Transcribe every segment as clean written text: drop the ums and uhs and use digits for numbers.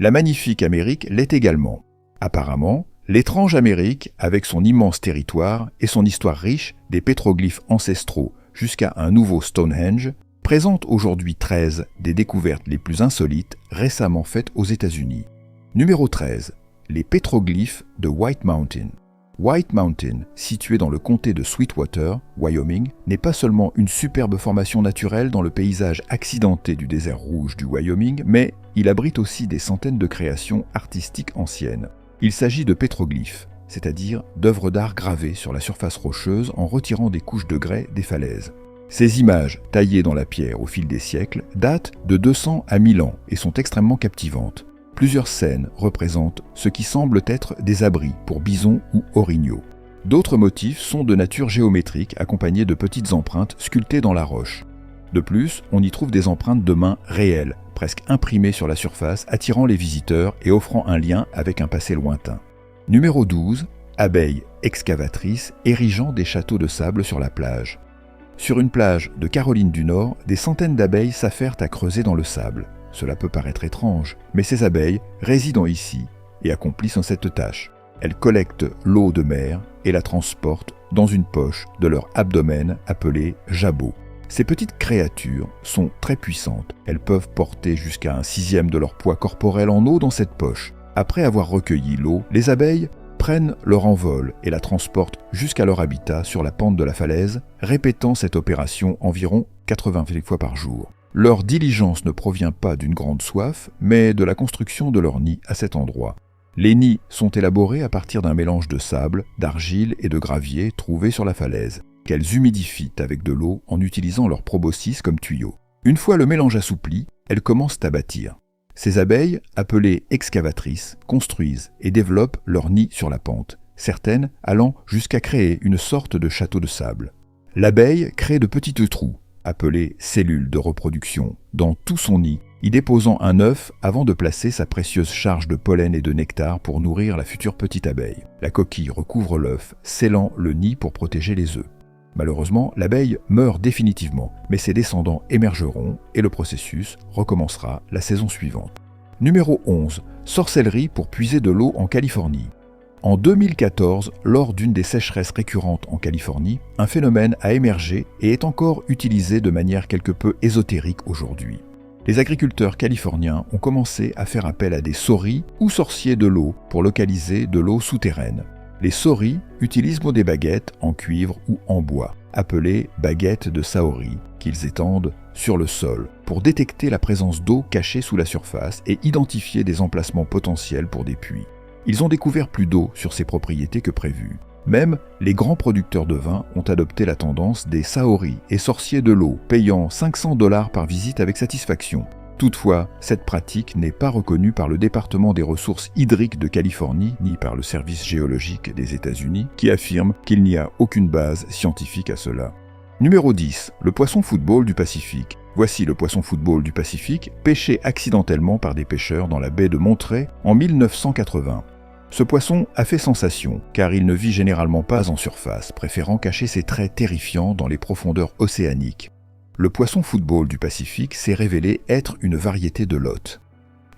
La magnifique Amérique l'est également. Apparemment, l'étrange Amérique, avec son immense territoire et son histoire riche des pétroglyphes ancestraux jusqu'à un nouveau Stonehenge, présente aujourd'hui 13 des découvertes les plus insolites récemment faites aux États-Unis. Numéro 13. Les pétroglyphes de White Mountain. White Mountain, situé dans le comté de Sweetwater, Wyoming, n'est pas seulement une superbe formation naturelle dans le paysage accidenté du désert rouge du Wyoming, mais il abrite aussi des centaines de créations artistiques anciennes. Il s'agit de pétroglyphes, c'est-à-dire d'œuvres d'art gravées sur la surface rocheuse en retirant des couches de grès des falaises. Ces images, taillées dans la pierre au fil des siècles, datent de 200 à 1000 ans et sont extrêmement captivantes. Plusieurs scènes représentent ce qui semble être des abris pour bisons ou orignaux. D'autres motifs sont de nature géométrique accompagnés de petites empreintes sculptées dans la roche. De plus, on y trouve des empreintes de mains réelles, presque imprimées sur la surface, attirant les visiteurs et offrant un lien avec un passé lointain. Numéro 12. Abeilles excavatrices érigeant des châteaux de sable sur la plage. Sur une plage de Caroline du Nord, des centaines d'abeilles s'affairent à creuser dans le sable. Cela peut paraître étrange, mais ces abeilles résident ici et accomplissent cette tâche. Elles collectent l'eau de mer et la transportent dans une poche de leur abdomen appelée jabot. Ces petites créatures sont très puissantes. Elles peuvent porter jusqu'à 1/6 de leur poids corporel en eau dans cette poche. Après avoir recueilli l'eau, les abeilles prennent leur envol et la transportent jusqu'à leur habitat sur la pente de la falaise, répétant cette opération environ 80 fois par jour. Leur diligence ne provient pas d'une grande soif, mais de la construction de leur nid à cet endroit. Les nids sont élaborés à partir d'un mélange de sable, d'argile et de gravier trouvé sur la falaise, qu'elles humidifient avec de l'eau en utilisant leur proboscis comme tuyau. Une fois le mélange assoupli, elles commencent à bâtir. Ces abeilles, appelées excavatrices, construisent et développent leur nid sur la pente, certaines allant jusqu'à créer une sorte de château de sable. L'abeille crée de petites trous, appelées cellules de reproduction, dans tout son nid, y déposant un œuf avant de placer sa précieuse charge de pollen et de nectar pour nourrir la future petite abeille. La coquille recouvre l'œuf, scellant le nid pour protéger les œufs. Malheureusement, l'abeille meurt définitivement, mais ses descendants émergeront et le processus recommencera la saison suivante. Numéro 11. Sorcellerie pour puiser de l'eau en Californie. En 2014, lors d'une des sécheresses récurrentes en Californie, un phénomène a émergé et est encore utilisé de manière quelque peu ésotérique aujourd'hui. Les agriculteurs californiens ont commencé à faire appel à des sauris ou sorciers de l'eau pour localiser de l'eau souterraine. Les sauris utilisent des baguettes en cuivre ou en bois, appelées baguettes de saori, qu'ils étendent sur le sol pour détecter la présence d'eau cachée sous la surface et identifier des emplacements potentiels pour des puits. Ils ont découvert plus d'eau sur ces propriétés que prévu. Même les grands producteurs de vin ont adopté la tendance des saori et sorciers de l'eau, payant $500 par visite avec satisfaction. Toutefois, cette pratique n'est pas reconnue par le département des ressources hydriques de Californie ni par le service géologique des États-Unis, qui affirme qu'il n'y a aucune base scientifique à cela. Numéro 10. Le poisson-football du Pacifique. Voici le poisson-football du Pacifique, pêché accidentellement par des pêcheurs dans la baie de Monterey en 1980. Ce poisson a fait sensation, car il ne vit généralement pas en surface, préférant cacher ses traits terrifiants dans les profondeurs océaniques. Le poisson-football du Pacifique s'est révélé être une variété de lottes.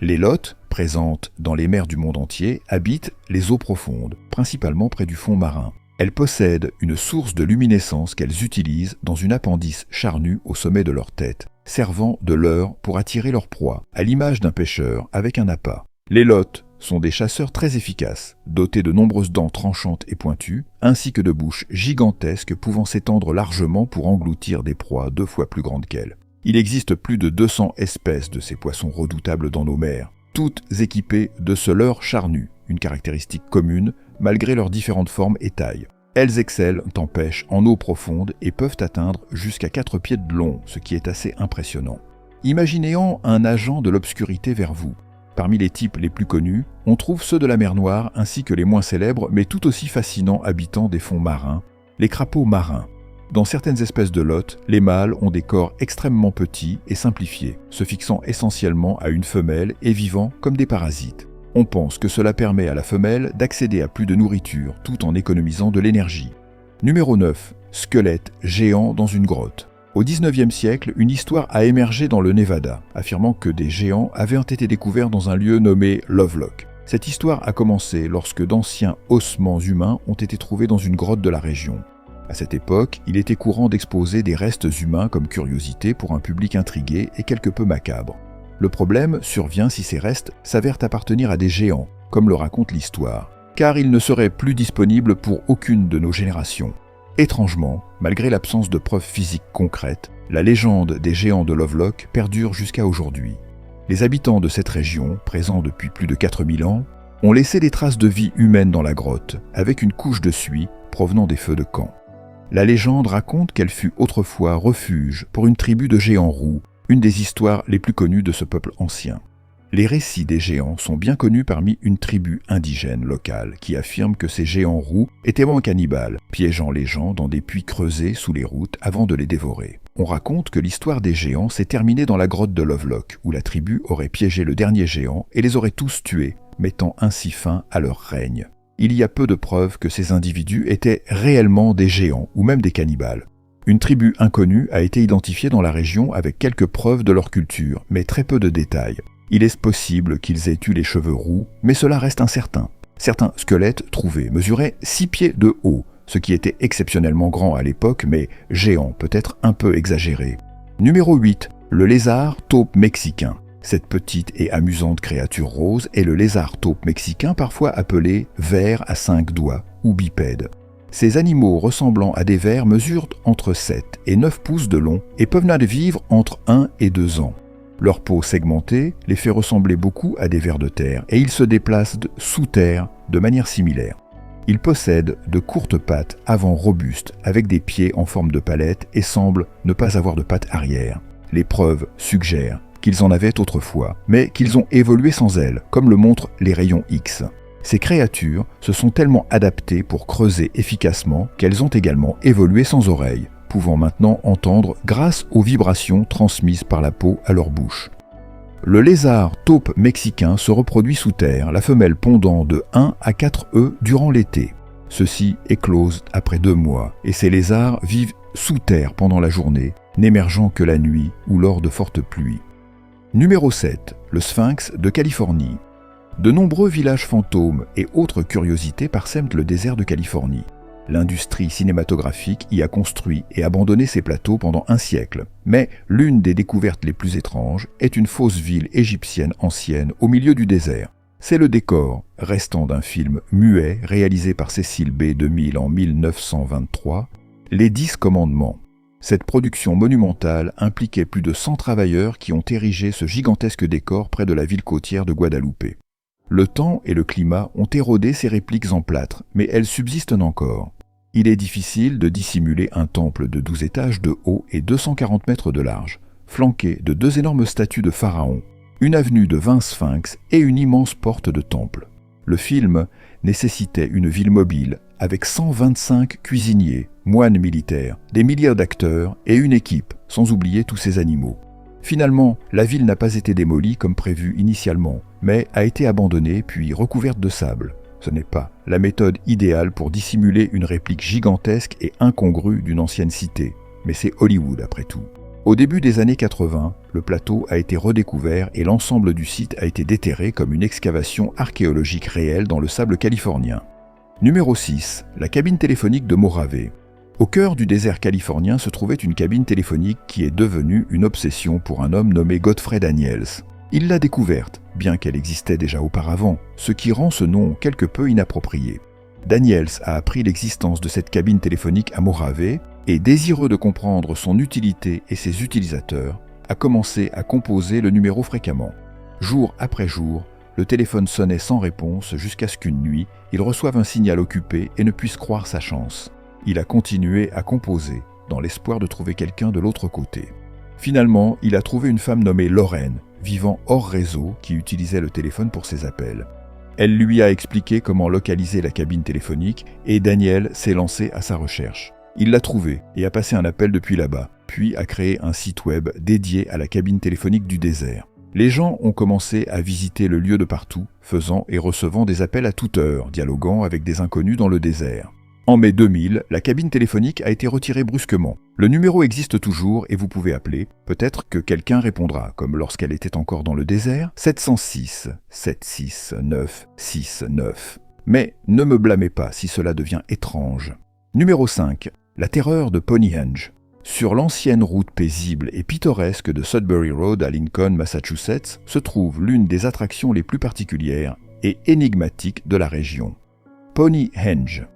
Les lottes, présentes dans les mers du monde entier, habitent les eaux profondes, principalement près du fond marin. Elles possèdent une source de luminescence qu'elles utilisent dans une appendice charnue au sommet de leur tête, servant de leurre pour attirer leur proie, à l'image d'un pêcheur avec un appât. Les lottes sont des chasseurs très efficaces, dotés de nombreuses dents tranchantes et pointues, ainsi que de bouches gigantesques pouvant s'étendre largement pour engloutir des proies 2 fois plus grandes qu'elles. Il existe plus de 200 espèces de ces poissons redoutables dans nos mers, toutes équipées de ce leurre charnu, une caractéristique commune malgré leurs différentes formes et tailles. Elles excellent en pêche en eau profonde et peuvent atteindre jusqu'à 4 pieds de long, ce qui est assez impressionnant. Imaginez-en un agent de l'obscurité vers vous. Parmi les types les plus connus, on trouve ceux de la mer Noire ainsi que les moins célèbres mais tout aussi fascinants habitants des fonds marins, les crapauds marins. Dans certaines espèces de lottes, les mâles ont des corps extrêmement petits et simplifiés, se fixant essentiellement à une femelle et vivant comme des parasites. On pense que cela permet à la femelle d'accéder à plus de nourriture tout en économisant de l'énergie. Numéro 9. Squelette géant dans une grotte. Au XIXe siècle, une histoire a émergé dans le Nevada, affirmant que des géants avaient été découverts dans un lieu nommé Lovelock. Cette histoire a commencé lorsque d'anciens ossements humains ont été trouvés dans une grotte de la région. À cette époque, il était courant d'exposer des restes humains comme curiosité pour un public intrigué et quelque peu macabre. Le problème survient si ces restes s'avèrent appartenir à des géants, comme le raconte l'histoire, car ils ne seraient plus disponibles pour aucune de nos générations. Étrangement, malgré l'absence de preuves physiques concrètes, la légende des géants de Lovelock perdure jusqu'à aujourd'hui. Les habitants de cette région, présents depuis plus de 4000 ans, ont laissé des traces de vie humaine dans la grotte, avec une couche de suie provenant des feux de camp. La légende raconte qu'elle fut autrefois refuge pour une tribu de géants roux, une des histoires les plus connues de ce peuple ancien. Les récits des géants sont bien connus parmi une tribu indigène locale qui affirme que ces géants roux étaient moins cannibales, piégeant les gens dans des puits creusés sous les routes avant de les dévorer. On raconte que l'histoire des géants s'est terminée dans la grotte de Lovelock, où la tribu aurait piégé le dernier géant et les aurait tous tués, mettant ainsi fin à leur règne. Il y a peu de preuves que ces individus étaient réellement des géants ou même des cannibales. Une tribu inconnue a été identifiée dans la région avec quelques preuves de leur culture, mais très peu de détails. Il est possible qu'ils aient eu les cheveux roux, mais cela reste incertain. Certains squelettes trouvés mesuraient 6 pieds de haut, ce qui était exceptionnellement grand à l'époque, mais géant, peut-être un peu exagéré. Numéro 8. Le lézard taupe mexicain. Cette petite et amusante créature rose est le lézard taupe mexicain, parfois appelé ver à 5 doigts ou bipède. Ces animaux ressemblant à des vers mesurent entre 7 et 9 pouces de long et peuvent vivre entre 1 et 2 ans. Leur peau segmentée les fait ressembler beaucoup à des vers de terre et ils se déplacent sous terre de manière similaire. Ils possèdent de courtes pattes avant robustes avec des pieds en forme de palette et semblent ne pas avoir de pattes arrière. Les preuves suggèrent qu'ils en avaient autrefois, mais qu'ils ont évolué sans elles, comme le montrent les rayons X. Ces créatures se sont tellement adaptées pour creuser efficacement qu'elles ont également évolué sans oreilles, pouvant maintenant entendre grâce aux vibrations transmises par la peau à leur bouche. Le lézard taupe mexicain se reproduit sous terre, la femelle pondant de 1 à 4 œufs durant l'été. Ceux-ci éclosent après 2 mois, et ces lézards vivent sous terre pendant la journée, n'émergeant que la nuit ou lors de fortes pluies. Numéro 7. Le sphinx de Californie. De nombreux villages fantômes et autres curiosités parsèment le désert de Californie. L'industrie cinématographique y a construit et abandonné ses plateaux pendant un siècle. Mais l'une des découvertes les plus étranges est une fausse ville égyptienne ancienne au milieu du désert. C'est le décor, restant d'un film muet réalisé par Cecil B. DeMille en 1923, Les 10 commandements. Cette production monumentale impliquait plus de 100 travailleurs qui ont érigé ce gigantesque décor près de la ville côtière de Guadeloupe. Le temps et le climat ont érodé ces répliques en plâtre, mais elles subsistent encore. Il est difficile de dissimuler un temple de 12 étages de haut et 240 mètres de large, flanqué de 2 énormes statues de pharaons, une avenue de 20 sphinx et une immense porte de temple. Le film nécessitait une ville mobile, avec 125 cuisiniers, moines militaires, des milliers d'acteurs et une équipe, sans oublier tous ces animaux. Finalement, la ville n'a pas été démolie comme prévu initialement, mais a été abandonnée puis recouverte de sable. Ce n'est pas la méthode idéale pour dissimuler une réplique gigantesque et incongrue d'une ancienne cité, mais c'est Hollywood après tout. Au début des années 80, le plateau a été redécouvert et l'ensemble du site a été déterré comme une excavation archéologique réelle dans le sable californien. Numéro 6. La cabine téléphonique de Mojave. Au cœur du désert californien se trouvait une cabine téléphonique qui est devenue une obsession pour un homme nommé Godfrey Daniels. Il l'a découverte, bien qu'elle existait déjà auparavant, ce qui rend ce nom quelque peu inapproprié. Daniels a appris l'existence de cette cabine téléphonique à Mojave et, désireux de comprendre son utilité et ses utilisateurs, a commencé à composer le numéro fréquemment. Jour après jour, le téléphone sonnait sans réponse jusqu'à ce qu'une nuit, il reçoive un signal occupé et ne puisse croire sa chance. Il a continué à composer, dans l'espoir de trouver quelqu'un de l'autre côté. Finalement, il a trouvé une femme nommée Lorraine, vivant hors réseau, qui utilisait le téléphone pour ses appels. Elle lui a expliqué comment localiser la cabine téléphonique et Daniel s'est lancé à sa recherche. Il l'a trouvée et a passé un appel depuis là-bas, puis a créé un site web dédié à la cabine téléphonique du désert. Les gens ont commencé à visiter le lieu de partout, faisant et recevant des appels à toute heure, dialoguant avec des inconnus dans le désert. En mai 2000, la cabine téléphonique a été retirée brusquement. Le numéro existe toujours et vous pouvez appeler. Peut-être que quelqu'un répondra, comme lorsqu'elle était encore dans le désert, 706 769 69. Mais ne me blâmez pas si cela devient étrange. Numéro 5. La terreur de Ponyhenge. Sur l'ancienne route paisible et pittoresque de Sudbury Road à Lincoln, Massachusetts, se trouve l'une des attractions les plus particulières et énigmatiques de la région. Ponyhenge.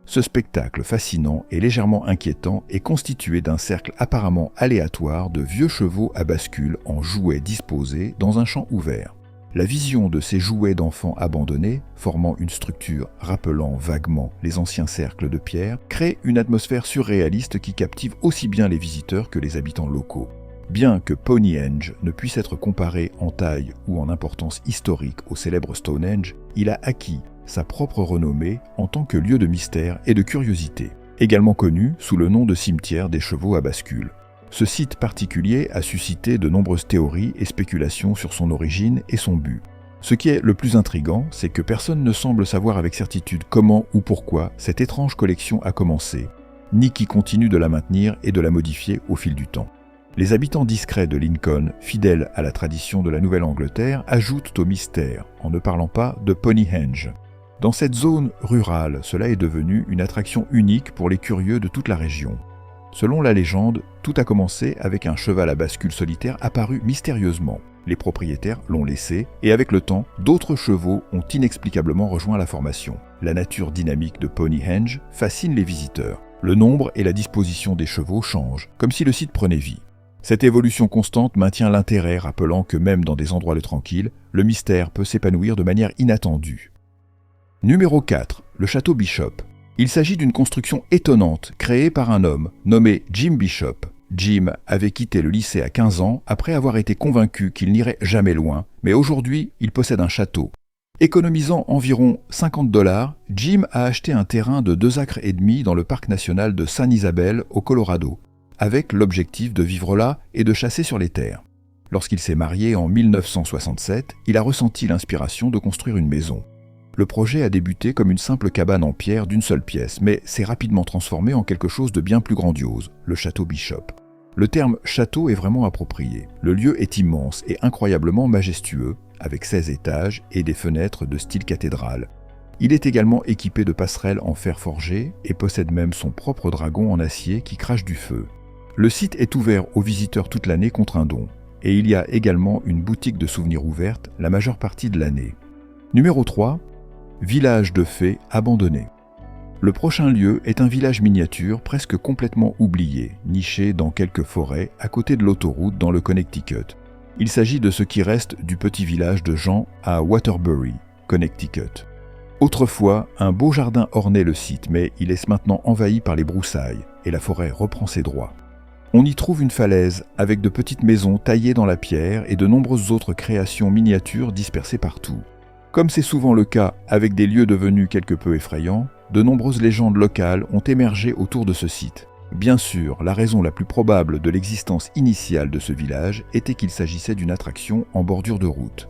Ce spectacle fascinant et légèrement inquiétant est constitué d'un cercle apparemment aléatoire de vieux chevaux à bascule en jouets disposés dans un champ ouvert. La vision de ces jouets d'enfants abandonnés, formant une structure rappelant vaguement les anciens cercles de pierre, crée une atmosphère surréaliste qui captive aussi bien les visiteurs que les habitants locaux. Bien que Ponyhenge ne puisse être comparé en taille ou en importance historique au célèbre Stonehenge, il a acquis sa propre renommée en tant que lieu de mystère et de curiosité, également connu sous le nom de cimetière des chevaux à bascule. Ce site particulier a suscité de nombreuses théories et spéculations sur son origine et son but. Ce qui est le plus intrigant, c'est que personne ne semble savoir avec certitude comment ou pourquoi cette étrange collection a commencé, ni qui continue de la maintenir et de la modifier au fil du temps. Les habitants discrets de Lincoln, fidèles à la tradition de la Nouvelle-Angleterre, ajoutent au mystère, en ne parlant pas de Ponyhenge. Dans cette zone rurale, cela est devenu une attraction unique pour les curieux de toute la région. Selon la légende, tout a commencé avec un cheval à bascule solitaire apparu mystérieusement. Les propriétaires l'ont laissé, et avec le temps, d'autres chevaux ont inexplicablement rejoint la formation. La nature dynamique de Ponyhenge fascine les visiteurs. Le nombre et la disposition des chevaux changent, comme si le site prenait vie. Cette évolution constante maintient l'intérêt, rappelant que même dans des endroits tranquilles, le mystère peut s'épanouir de manière inattendue. Numéro 4. Le château Bishop. Il s'agit d'une construction étonnante créée par un homme nommé Jim Bishop. Jim avait quitté le lycée à 15 ans après avoir été convaincu qu'il n'irait jamais loin, mais aujourd'hui, il possède un château. Économisant environ $50, Jim a acheté un terrain de 2,5 acres dans le parc national de San Isabel au Colorado, avec l'objectif de vivre là et de chasser sur les terres. Lorsqu'il s'est marié en 1967, il a ressenti l'inspiration de construire une maison. Le projet a débuté comme une simple cabane en pierre d'une seule pièce, mais s'est rapidement transformé en quelque chose de bien plus grandiose, le château Bishop. Le terme château est vraiment approprié. Le lieu est immense et incroyablement majestueux, avec 16 étages et des fenêtres de style cathédrale. Il est également équipé de passerelles en fer forgé et possède même son propre dragon en acier qui crache du feu. Le site est ouvert aux visiteurs toute l'année contre un don, et il y a également une boutique de souvenirs ouverte la majeure partie de l'année. Numéro 3. Village de fées abandonné. Le prochain lieu est un village miniature presque complètement oublié, niché dans quelques forêts à côté de l'autoroute dans le Connecticut. Il s'agit de ce qui reste du petit village de Jean à Waterbury, Connecticut. Autrefois, un beau jardin ornait le site, mais il est maintenant envahi par les broussailles et la forêt reprend ses droits. On y trouve une falaise avec de petites maisons taillées dans la pierre et de nombreuses autres créations miniatures dispersées partout. Comme c'est souvent le cas avec des lieux devenus quelque peu effrayants, de nombreuses légendes locales ont émergé autour de ce site. Bien sûr, la raison la plus probable de l'existence initiale de ce village était qu'il s'agissait d'une attraction en bordure de route.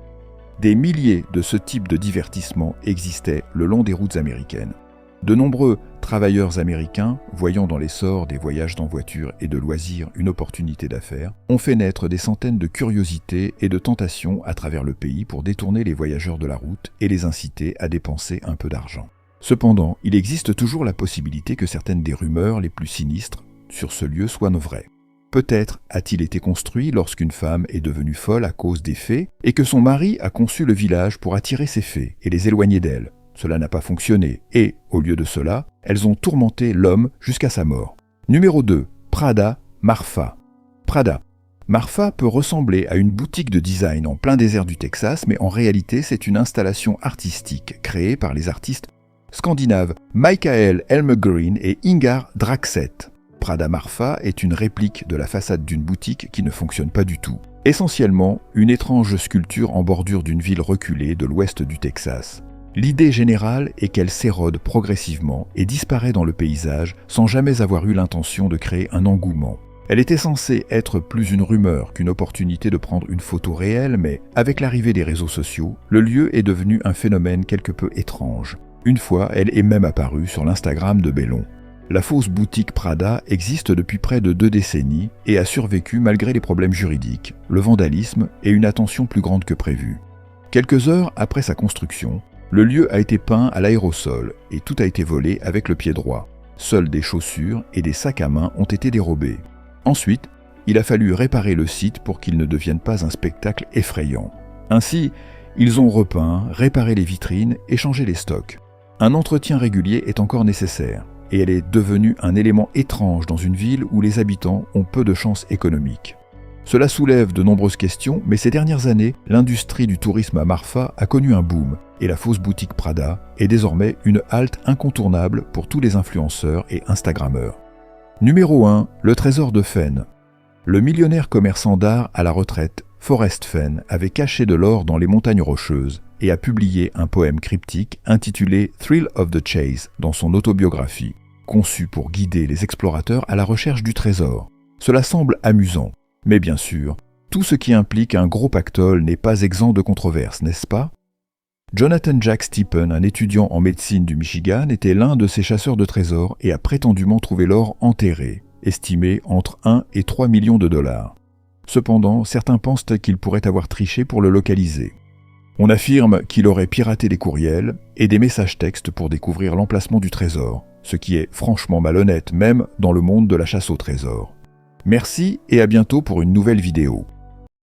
Des milliers de ce type de divertissement existaient le long des routes américaines. De nombreux travailleurs américains, voyant dans l'essor des voyages en voiture et de loisirs une opportunité d'affaires, ont fait naître des centaines de curiosités et de tentations à travers le pays pour détourner les voyageurs de la route et les inciter à dépenser un peu d'argent. Cependant, il existe toujours la possibilité que certaines des rumeurs les plus sinistres sur ce lieu soient vraies. Peut-être a-t-il été construit lorsqu'une femme est devenue folle à cause des fées et que son mari a conçu le village pour attirer ces fées et les éloigner d'elle. Cela n'a pas fonctionné et, au lieu de cela, elles ont tourmenté l'homme jusqu'à sa mort. Numéro 2. Prada Marfa. Prada. Marfa peut ressembler à une boutique de design en plein désert du Texas, mais en réalité c'est une installation artistique créée par les artistes scandinaves Michael Elmegren et Ingar Draxet. Prada Marfa est une réplique de la façade d'une boutique qui ne fonctionne pas du tout. Essentiellement, une étrange sculpture en bordure d'une ville reculée de l'ouest du Texas. L'idée générale est qu'elle s'érode progressivement et disparaît dans le paysage sans jamais avoir eu l'intention de créer un engouement. Elle était censée être plus une rumeur qu'une opportunité de prendre une photo réelle, mais avec l'arrivée des réseaux sociaux, le lieu est devenu un phénomène quelque peu étrange. Une fois, elle est même apparue sur l'Instagram de Bellon. La fausse boutique Prada existe depuis près de 2 décennies et a survécu malgré les problèmes juridiques, le vandalisme et une attention plus grande que prévu. Quelques heures après sa construction, le lieu a été peint à l'aérosol et tout a été volé avec le pied droit. Seules des chaussures et des sacs à main ont été dérobés. Ensuite, il a fallu réparer le site pour qu'il ne devienne pas un spectacle effrayant. Ainsi, ils ont repeint, réparé les vitrines et changé les stocks. Un entretien régulier est encore nécessaire, et elle est devenue un élément étrange dans une ville où les habitants ont peu de chances économiques. Cela soulève de nombreuses questions, mais ces dernières années, l'industrie du tourisme à Marfa a connu un boom, et la fausse boutique Prada est désormais une halte incontournable pour tous les influenceurs et Instagrammeurs. Numéro 1, le trésor de Fenn. Le millionnaire commerçant d'art à la retraite, Forrest Fenn, avait caché de l'or dans les montagnes rocheuses et a publié un poème cryptique intitulé « Thrill of the Chase » dans son autobiographie, conçu pour guider les explorateurs à la recherche du trésor. Cela semble amusant, mais bien sûr, tout ce qui implique un gros pactole n'est pas exempt de controverses, n'est-ce pas? Jonathan Jack Stephen, un étudiant en médecine du Michigan, était l'un de ces chasseurs de trésors et a prétendument trouvé l'or enterré, estimé entre 1 et 3 millions de dollars. Cependant, certains pensent qu'il pourrait avoir triché pour le localiser. On affirme qu'il aurait piraté des courriels et des messages textes pour découvrir l'emplacement du trésor, ce qui est franchement malhonnête même dans le monde de la chasse au trésor. Merci et à bientôt pour une nouvelle vidéo.